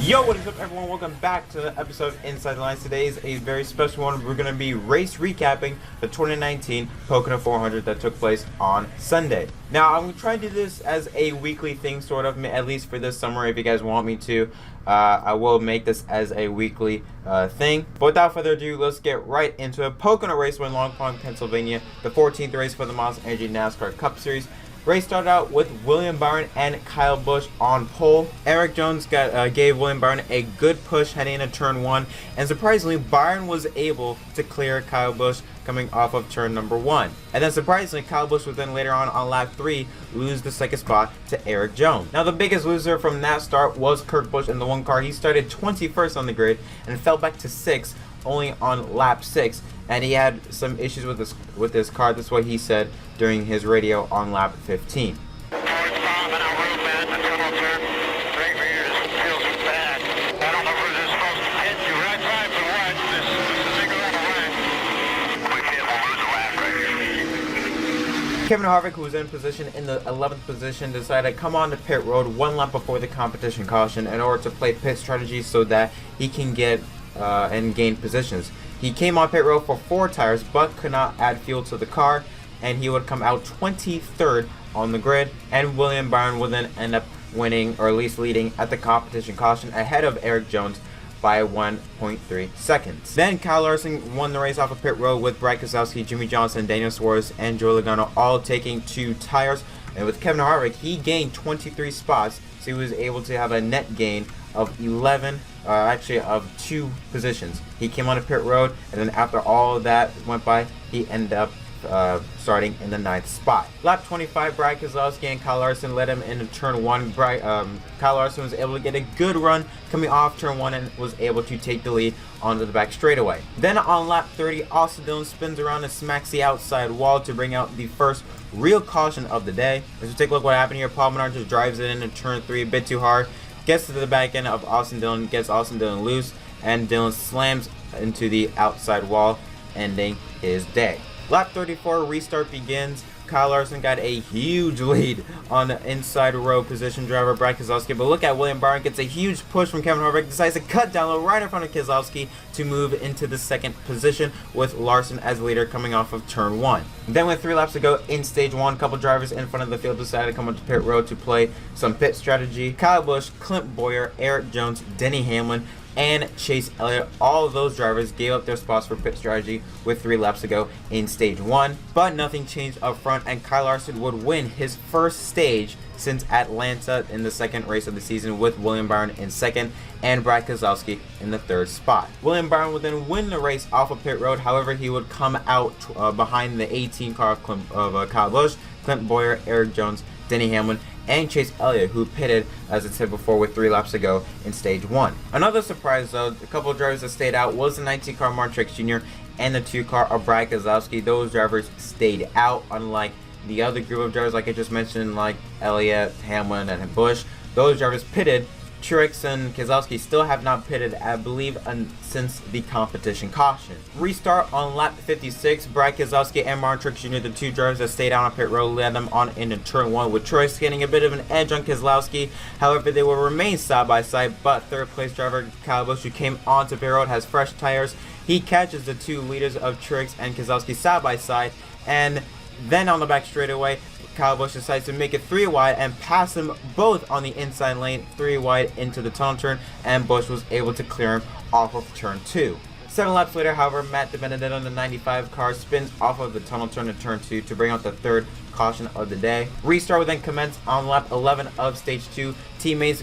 Yo, what is up everyone? Welcome back to the episode of Inside the Lines. Today is a very special one. We're going to be race recapping the 2019 Pocono 400 that took place on Sunday. Now, I'm going to try to do this as a weekly thing, sort of, at least for this summer. If you guys want me to, I will make this as a weekly thing. But without further ado, let's get right into it. Pocono Raceway in Long Pond, Pennsylvania, the 14th race for the Monster Energy NASCAR Cup Series. Race started out with William Byron and Kyle Busch on pole. Erik Jones gave William Byron a good push heading into turn 1, and surprisingly, Byron was able to clear Kyle Busch coming off of turn number 1. And then surprisingly, Kyle Busch would then later on lap 3 lose the second spot to Erik Jones. Now the biggest loser from that start was Kurt Busch in the one car. He started 21st on the grid and fell back to 6th only on lap 6, and he had some issues with his car. That's what he said during his radio on lap 15. Kevin Harvick, who was in position in the 11th position, decided to come on to pit road one lap before the competition caution in order to play pit strategy so that he can get and gain positions. He came on pit road for 4 tires but could not add fuel to the car, and he would come out 23rd on the grid, and William Byron would then end up winning, or at least leading, at the competition caution ahead of Erik Jones by 1.3 seconds. Then Kyle Larson won the race off of pit road with Brad Keselowski, Jimmy Johnson, Daniel Suarez, and Joey Logano all taking 2 tires. And with Kevin Harvick, he gained 23 spots, so he was able to have a net gain of 2 positions. He came on a pit road, and then after all of that went by, he ended up starting in the 9th spot. Lap 25, Brad Keselowski and Kyle Larson led him into turn 1. Kyle Larson was able to get a good run coming off turn 1 and was able to take the lead onto the back straightaway. Then on lap 30, Austin Dillon spins around and smacks the outside wall to bring out the first real caution of the day. Let's take a look what happened here. Paul Menard just drives it into turn 3 a bit too hard, gets to the back end of Austin Dillon, gets Austin Dillon loose, and Dillon slams into the outside wall, ending his day. Lap 34, restart begins. Kyle Larson got a huge lead on the inside row position driver Brad Keselowski, but look at William Byron, gets a huge push from Kevin Harvick, decides to cut down low right in front of Keselowski to move into the 2nd position with Larson as leader coming off of turn 1. Then with 3 laps to go in stage 1, a couple drivers in front of the field decided to come onto pit road to play some pit strategy. Kyle Busch, Clint Bowyer, Erik Jones, Denny Hamlin, and Chase Elliott, all of those drivers gave up their spots for pit strategy with 3 laps to go in stage 1, but nothing changed up front, and Kyle Larson would win his first stage since Atlanta in the 2nd race of the season with William Byron in 2nd and Brad Keselowski in the 3rd spot. William Byron would then win the race off of pit road. However, he would come out behind the 18 car of Kyle Busch, Clint Bowyer, Erik Jones, Denny Hamlin, and Chase Elliott, who pitted, as I said before, with 3 laps to go in stage 1. Another surprise, though, a couple of drivers that stayed out was the 19 car Martin Truex Jr. and the 2 car of Brad Keselowski. Those drivers stayed out, unlike the other group of drivers like I just mentioned, like Elliott, Hamlin, and Busch. Those drivers pitted. Truex and Keselowski still have not pitted, I believe, since the competition caution. Restart on lap 56, Brad Keselowski and Martin Truex Jr., the 2 drivers that stayed out on pit road, led them on into turn 1, with Truex getting a bit of an edge on Keselowski. However, they will remain side by side, but 3rd place driver Kyle Busch, who came onto pit road, has fresh tires. He catches the 2 leaders of Truex and Keselowski side by side, and then on the back straightaway, Kyle Busch decides to make it 3 wide and pass them both on the inside lane 3 wide into the tunnel turn, and Busch was able to clear him off of turn 2. 7 laps later, however, Matt DiBenedetto on the 95 car spins off of the tunnel turn in turn 2 to bring out the 3rd caution of the day. Restart would then commence on lap 11 of stage 2. Teammates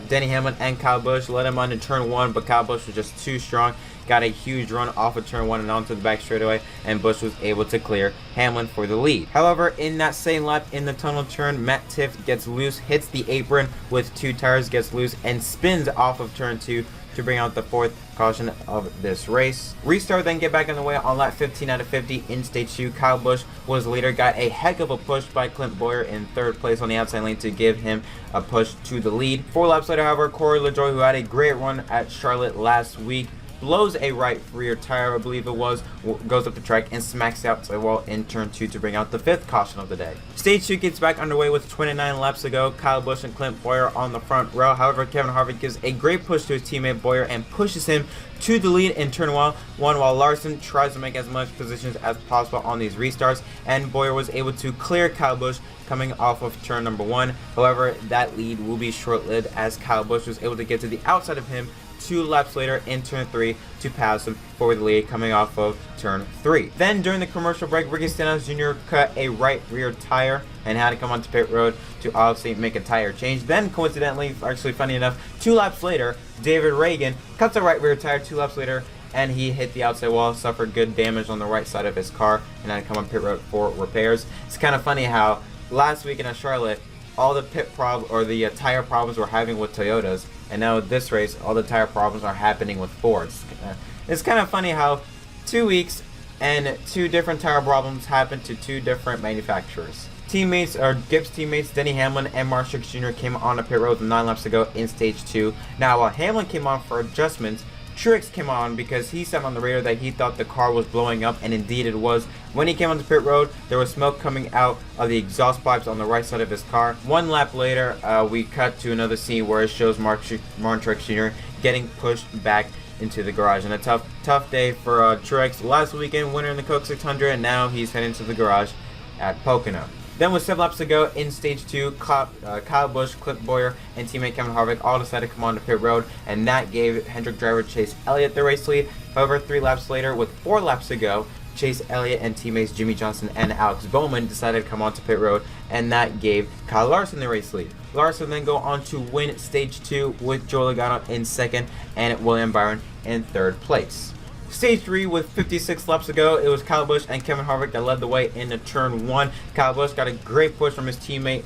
Denny Hamlin and Kyle Busch led him on to turn 1, but Kyle Busch was just too strong. Got a huge run off of turn 1 and onto the back straightaway, and Busch was able to clear Hamlin for the lead. However, in that same lap in the tunnel turn, Matt Tifft gets loose, hits the apron with 2 tires, gets loose, and spins off of turn 2 to bring out the 4th caution of this race. Restart then get back on the way on lap 15 out of 50 in stage 2. Kyle Busch was leader, got a heck of a push by Clint Bowyer in 3rd place on the outside lane to give him a push to the lead. 4 laps later, however, Corey LaJoie, who had a great run at Charlotte last week, blows a right rear tire, I believe it was, goes up the track and smacks the outside wall in turn 2 to bring out the 5th caution of the day. Stage 2 gets back underway with 29 laps to go. Kyle Busch and Clint Bowyer on the front row. However, Kevin Harvick gives a great push to his teammate Bowyer and pushes him to the lead in turn 1, while Larson tries to make as much positions as possible on these restarts, and Bowyer was able to clear Kyle Busch coming off of turn number 1. However, that lead will be short-lived as Kyle Busch was able to get to the outside of him 2 laps later in turn 3 to pass him for the lead coming off of turn 3. Then during the commercial break, Ricky Stenhouse Jr. cut a right rear tire and had to come onto pit road to obviously make a tire change. Then coincidentally, actually funny enough, 2 laps later, David Reagan cuts a right rear tire 2 laps later, and he hit the outside wall, suffered good damage on the right side of his car, and had to come on pit road for repairs. It's kind of funny how last weekend at Charlotte, all the tire problems we're having with Toyotas, and now this race, all the tire problems are happening with Fords. It's kind of funny how 2 weeks and 2 different tire problems happen to 2 different manufacturers. Gibbs teammates Denny Hamlin and Mark Truex Jr. came on the pit road with 9 laps to go in stage 2. Now, while Hamlin came on for adjustments, Truex came on because he said on the radar that he thought the car was blowing up, and indeed it was. When he came onto pit road, there was smoke coming out of the exhaust pipes on the right side of his car. 1 lap later, we cut to another scene where it shows Mark Truex Jr. getting pushed back into the garage. And a tough day for Truex. Last weekend, winner in the Coke 600, and now he's heading to the garage at Pocono. Then with 7 laps to go in stage 2, Kyle Busch, Clint Bowyer, and teammate Kevin Harvick all decided to come on to pit road, and that gave Hendrick driver Chase Elliott the race lead. However, 3 laps later, with 4 laps to go, Chase Elliott and teammates Jimmy Johnson and Alex Bowman decided to come on to pit road, and that gave Kyle Larson the race lead. Larson then go on to win stage 2 with Joe Logano in 2nd and William Byron in 3rd place. Stage 3 with 56 laps to go, it was Kyle Busch and Kevin Harvick that led the way into turn 1. Kyle Busch got a great push from his teammate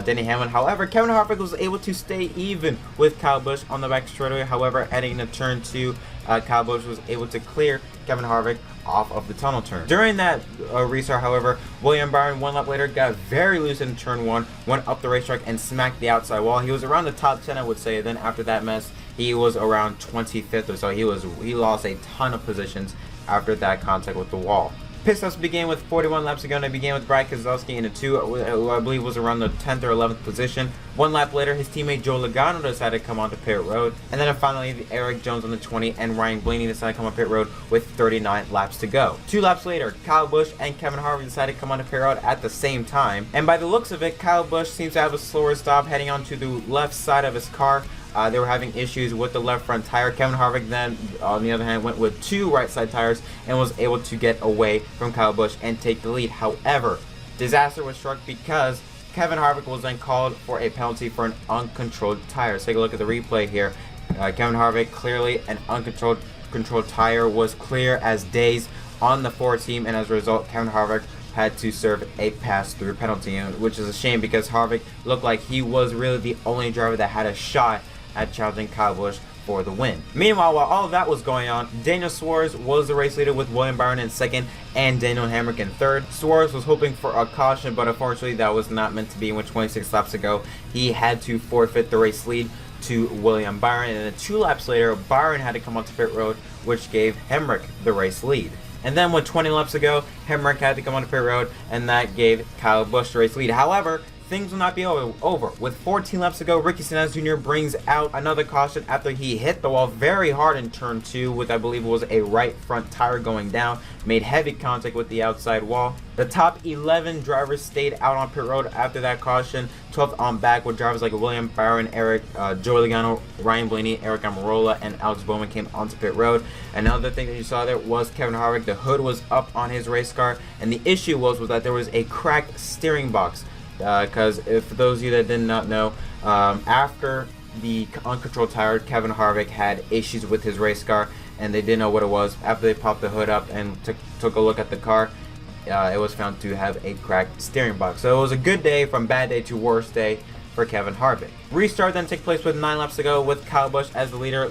Denny Hamlin. However, Kevin Harvick was able to stay even with Kyle Busch on the back straightaway. However, heading into turn 2, Kyle Busch was able to clear Kevin Harvick off of the tunnel turn. During that restart, however, William Byron 1 lap later got very loose in turn 1, went up the racetrack and smacked the outside wall. He was around the top 10, I would say. Then after that mess, he was around 25th or so. He lost a ton of positions after that contact with the wall. Pit stops began with 41 laps to go, and it began with Brad Keselowski in a 2, who I believe was around the 10th or 11th position. 1 lap later, his teammate Joe Logano decided to come onto pit road, and then finally Eric Jones on the 20 and Ryan Blaney decided to come on pit road with 39 laps to go. 2 laps later, Kyle Busch and Kevin Harvick decided to come onto pit road at the same time, and by the looks of it, Kyle Busch seems to have a slower stop heading onto the left side of his car. They were having issues with the left front tire. Kevin Harvick then, on the other hand, went with 2 right side tires and was able to get away from Kyle Busch and take the lead. However, disaster was struck because Kevin Harvick was then called for a penalty for an uncontrolled tire. Let's take a look at the replay here. Kevin Harvick, clearly an uncontrolled tire, was clear as days on the 4 team, and as a result, Kevin Harvick had to serve a pass-through penalty, which is a shame because Harvick looked like he was really the only driver that had a shot at challenging Kyle Busch for the win. Meanwhile, while all of that was going on, Daniel Suarez was the race leader with William Byron in 2nd and Daniel Hemrick in 3rd. Suarez was hoping for a caution, but unfortunately that was not meant to be. With 26 laps to go, he had to forfeit the race lead to William Byron, and then 2 laps later, Byron had to come onto pit road, which gave Hemrick the race lead. And then with 20 laps to go, Hemrick had to come onto pit road, and that gave Kyle Busch the race lead. However, things will not be over. With 14 laps to go, Ricky Stenhouse Jr. brings out another caution after he hit the wall very hard in turn 2 with, I believe it was a right front tire going down, made heavy contact with the outside wall. The top 11 drivers stayed out on pit road after that caution. 12th on back with drivers like William Byron, Joey Logano, Ryan Blaney, Eric Almirola, and Alex Bowman came onto pit road. Another thing that you saw there was Kevin Harvick. The hood was up on his race car, and the issue was that there was a cracked steering box. Because for those of you that did not know, after the uncontrolled tire, Kevin Harvick had issues with his race car, and they didn't know what it was. After they popped the hood up and took a look at the car, it was found to have a cracked steering box. So it was a good day from bad day to worst day for Kevin Harvick. Restart then took place with 9 laps to go with Kyle Busch as the leader.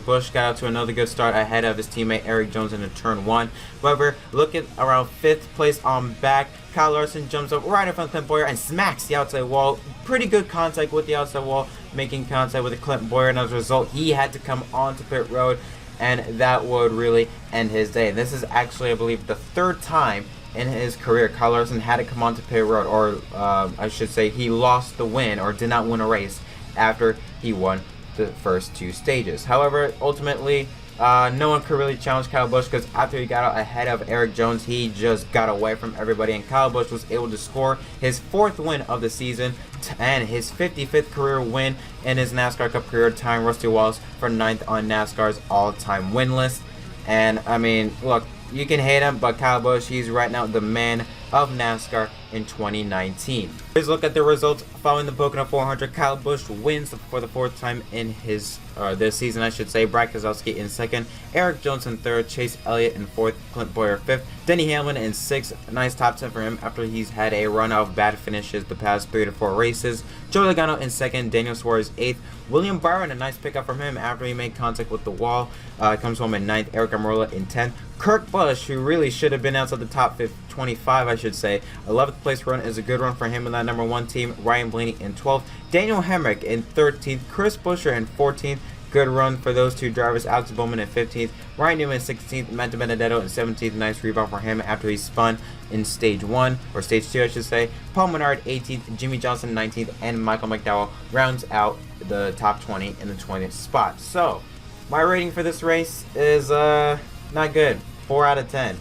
Busch got out to another good start ahead of his teammate Eric Jones in turn 1. However, looking around 5th place on back, Kyle Larson jumps up right in front of Clint Bowyer and smacks the outside wall. Pretty good contact with the outside wall, making contact with Clint Bowyer, and as a result, he had to come onto pit road. and that would really end his day. This is actually, I believe, the 3rd time in his career Kyle Larson had to come onto pit road, or I should say he lost the win or did not win a race after he won the first 2 stages. However, ultimately, no one could really challenge Kyle Busch, because after he got out ahead of Erik Jones, he just got away from everybody, and Kyle Busch was able to score his 4th win of the season and his 55th career win in his NASCAR Cup career, tying Rusty Wallace for 9th on NASCAR's all-time win list. And I mean, look, you can hate him, but Kyle Busch, he's right now the man of NASCAR in 2019. Here's a look at the results following the Pocono 400. Kyle Busch wins for the 4th time in his this season, I should say. Brad Keselowski in 2nd, Erik Jones in 3rd, Chase Elliott in 4th, Clint Bowyer 5th, Denny Hamlin in 6th. Nice top 10 for him after he's had a run of bad finishes the past 3 to 4 races. Joey Logano in 2nd, Daniel Suarez 8th, William Byron, a nice pickup from him after he made contact with the wall, comes home in 9th, Eric Almirola in 10th, Kurt Busch, who really should have been outside the top 25, I should say. 11th place run is a good run for him in that number 1 team. Ryan Blaney in 12th, Daniel Hemrick in 13th, Chris Buescher in 14th. Good run for those 2 drivers. Alex Bowman in 15th, Ryan Newman in 16th, Matt DiBenedetto in 17th. Nice rebound for him after he spun in stage 1, or stage 2 I should say. Paul Menard 18th, Jimmy Johnson 19th, and Michael McDowell rounds out the top 20 in the 20th spot. So my rating for this race is not good. 4 out of 10.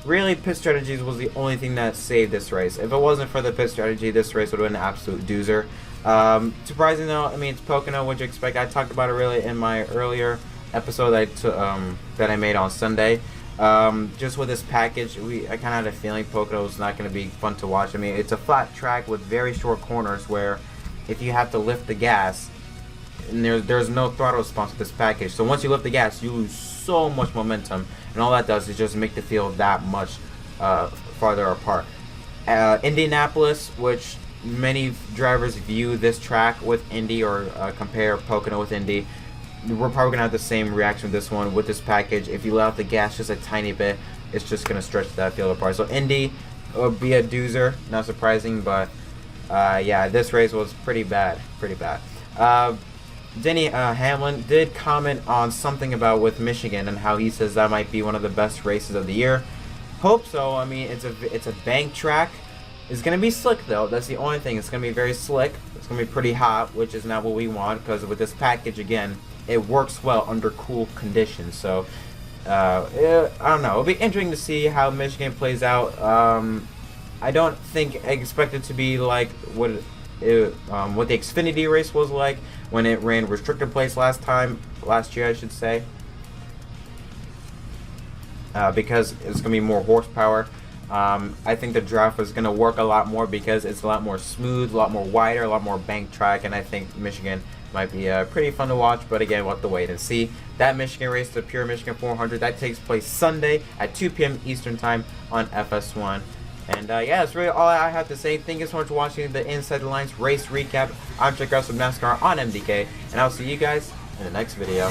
Really, pit strategies was the only thing that saved this race. If it wasn't for the pit strategy, this race would have been an absolute doozer. Surprising though, I mean, it's Pocono, what'd you expect? I talked about it really in my earlier episode that I made on Sunday. Just with this package, I kind of had a feeling Pocono was not going to be fun to watch. I mean, it's a flat track with very short corners where if you have to lift the gas, and there's no throttle response with this package. So once you lift the gas, you lose so much momentum, and all that does is just make the field that much farther apart. Indianapolis, which many drivers view this track with Indy, or compare Pocono with Indy, we're probably gonna have the same reaction with this one. With this package, if you let out the gas just a tiny bit, it's just gonna stretch that field apart. So Indy would be a doozer, not surprising, but yeah, this race was pretty bad. Denny Hamlin did comment on something about with Michigan and how he says that might be one of the best races of the year. Hope so. I mean, it's a bank track. It's gonna be slick though. That's the only thing. It's gonna be very slick. It's gonna be pretty hot, which is not what we want, because with this package again, it works well under cool conditions. So I don't know. It'll be interesting to see how Michigan plays out. I don't think I expect it to be like what the Xfinity race was like when it ran restricted place last year I should say, because it's gonna be more horsepower. I think the draft is gonna work a lot more because it's a lot more smooth, a lot more wider, a lot more bank track, and I think Michigan might be pretty fun to watch. But again, we'll have to wait and see. That Michigan race, the Pure Michigan 400, that takes place Sunday at 2 p.m. Eastern Time on FS1. And yeah, that's really all I have to say. Thank you so much for watching the Inside the Lines race recap. I'm Chuck Russ from NASCAR on MDK, and I'll see you guys in the next video.